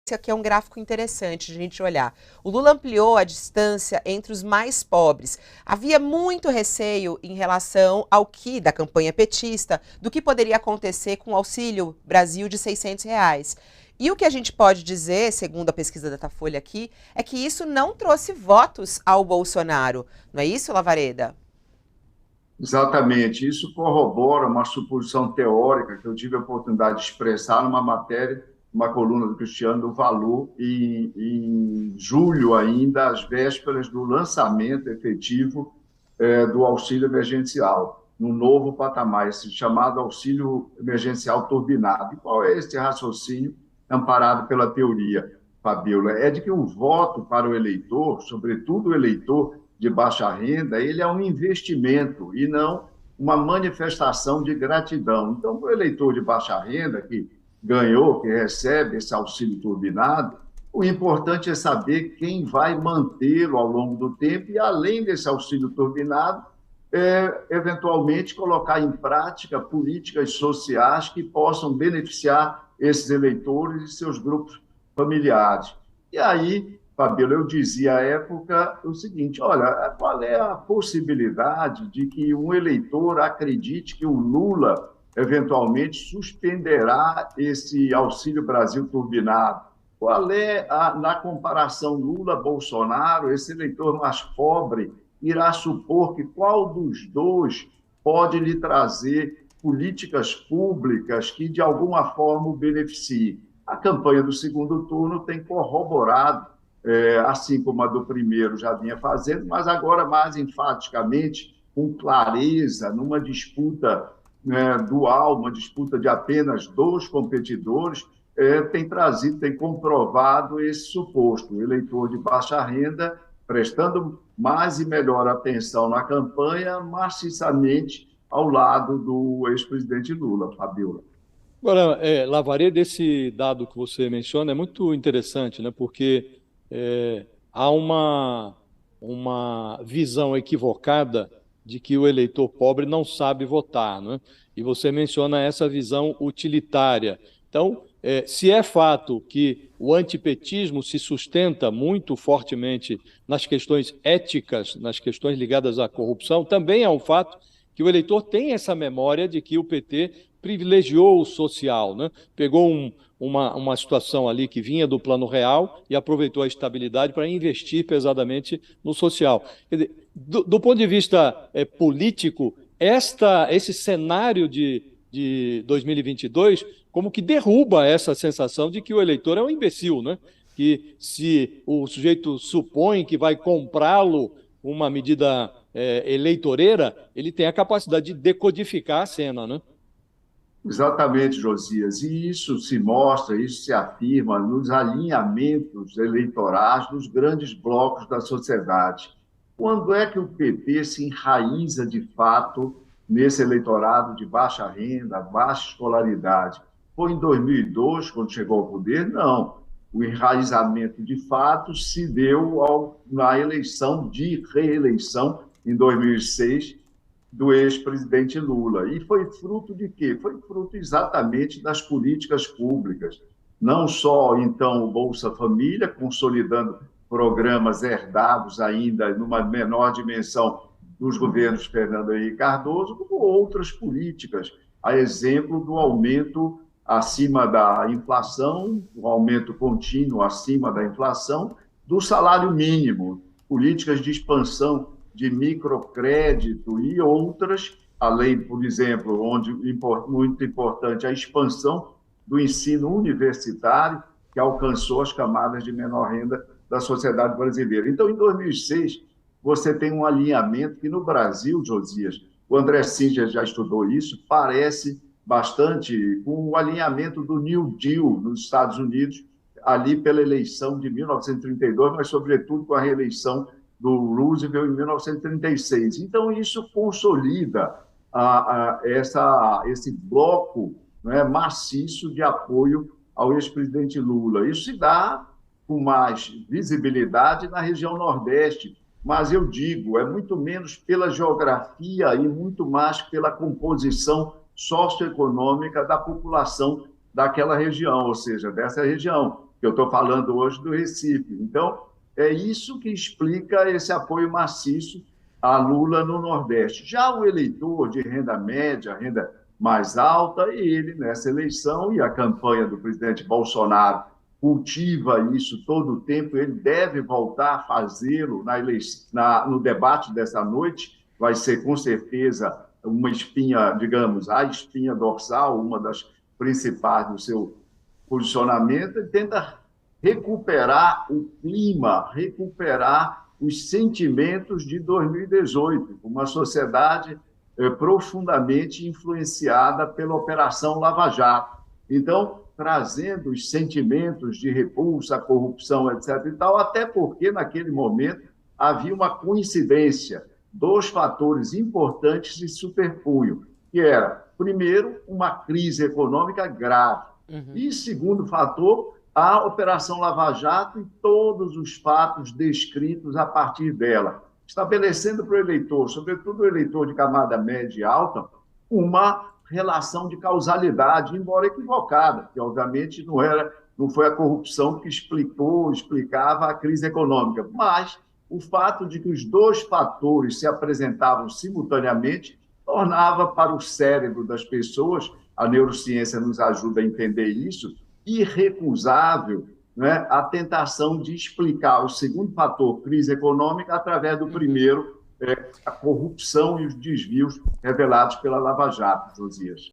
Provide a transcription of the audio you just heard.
esse aqui é um gráfico interessante de a gente olhar. O Lula ampliou a distância entre os mais pobres. Havia muito receio em relação ao que, da campanha petista, do que poderia acontecer com o Auxílio Brasil de R$ 600. E o que a gente pode dizer, segundo a pesquisa da Datafolha aqui, é que isso não trouxe votos ao Bolsonaro. Não é isso, Lavareda? Exatamente. Isso corrobora uma suposição teórica que eu tive a oportunidade de expressar numa matéria, uma coluna do Cristiano do Valor, em julho ainda, às vésperas do lançamento efetivo do auxílio emergencial, no novo patamar, esse chamado auxílio emergencial turbinado. E qual é esse raciocínio amparado pela teoria, Fabíola? É de que o voto para o eleitor, sobretudo o eleitor de baixa renda, ele é um investimento e não uma manifestação de gratidão. Então, para o eleitor de baixa renda, que ganhou, que recebe esse auxílio turbinado, o importante é saber quem vai mantê-lo ao longo do tempo e, além desse auxílio turbinado, eventualmente colocar em prática políticas sociais que possam beneficiar esses eleitores e seus grupos familiares. E aí, Fabíola, eu dizia à época o seguinte: olha, qual é a possibilidade de que um eleitor acredite que o Lula eventualmente suspenderá esse Auxílio Brasil turbinado? Qual é, na comparação Lula-Bolsonaro, esse eleitor mais pobre irá supor que qual dos dois pode lhe trazer políticas públicas que, de alguma forma, o beneficiem? A campanha do segundo turno tem corroborado, assim como a do primeiro já vinha fazendo, mas agora mais enfaticamente, com clareza, numa disputa dual, uma disputa de apenas dois competidores, tem comprovado esse suposto. O eleitor de baixa renda prestando mais e melhor atenção na campanha, maciçamente ao lado do ex-presidente Lula, Fabíola. Agora, Lavareda, esse dado que você menciona é muito interessante, né? Porque há uma visão equivocada de que o eleitor pobre não sabe votar, né? E você menciona essa visão utilitária. Então, se é fato que o antipetismo se sustenta muito fortemente nas questões éticas, nas questões ligadas à corrupção, também é um fato que o eleitor tem essa memória de que o PT privilegiou o social, né? Pegou uma situação ali que vinha do Plano Real e aproveitou a estabilidade para investir pesadamente no social. Quer dizer, do ponto de vista político, esse cenário de 2022 como que derruba essa sensação de que o eleitor é um imbecil, né? Que se o sujeito supõe que vai comprá-lo uma medida eleitoreira, ele tem a capacidade de decodificar a cena, né? Exatamente, Josias. E isso se mostra, isso se afirma nos alinhamentos eleitorais dos grandes blocos da sociedade. Quando é que o PT se enraiza de fato nesse eleitorado de baixa renda, baixa escolaridade? Foi em 2002, quando chegou ao poder? Não. O enraizamento de fato se deu na eleição de reeleição em 2006 do ex-presidente Lula. E foi fruto de quê? Foi fruto exatamente das políticas públicas. Não só, então, o Bolsa Família, consolidando programas herdados ainda numa menor dimensão dos governos Fernando Henrique Cardoso, como outras políticas, a exemplo do aumento acima da inflação, o aumento contínuo acima da inflação, do salário mínimo, políticas de expansão de microcrédito e outras, além, por exemplo, onde muito importante a expansão do ensino universitário, que alcançou as camadas de menor renda da sociedade brasileira. Então, em 2006, você tem um alinhamento que no Brasil, Josias, o André Singer já estudou isso, parece bastante com o alinhamento do New Deal nos Estados Unidos, ali pela eleição de 1932, mas, sobretudo, com a reeleição do Roosevelt em 1936. Então, isso consolida esse bloco, né, maciço de apoio ao ex-presidente Lula. Isso se dá com mais visibilidade na região Nordeste, mas eu digo, é muito menos pela geografia e muito mais pela composição socioeconômica da população daquela região, ou seja, dessa região. Eu estou falando hoje do Recife. Então, é isso que explica esse apoio maciço a Lula no Nordeste. Já o eleitor de renda média, renda mais alta, ele, nessa eleição, e a campanha do presidente Bolsonaro cultiva isso todo o tempo, ele deve voltar a fazê-lo no debate dessa noite, vai ser, com certeza, uma espinha, digamos, a espinha dorsal, uma das principais do seu posicionamento, e tenta recuperar o clima, recuperar os sentimentos de 2018, uma sociedade profundamente influenciada pela Operação Lava Jato. Então, trazendo os sentimentos de repulsa, corrupção, etc. e tal, até porque, naquele momento, havia uma coincidência, dois fatores importantes se superpunham, que era, primeiro, uma crise econômica grave, e, segundo fator, a Operação Lava Jato e todos os fatos descritos a partir dela, estabelecendo para o eleitor, sobretudo o eleitor de camada média e alta, uma relação de causalidade, embora equivocada, que obviamente não foi a corrupção que explicava a crise econômica, mas o fato de que os dois fatores se apresentavam simultaneamente tornava para o cérebro das pessoas, a neurociência nos ajuda a entender isso, irrecusável, né, a tentação de explicar o segundo fator, crise econômica, através do primeiro, a corrupção e os desvios revelados pela Lava Jato, Josias.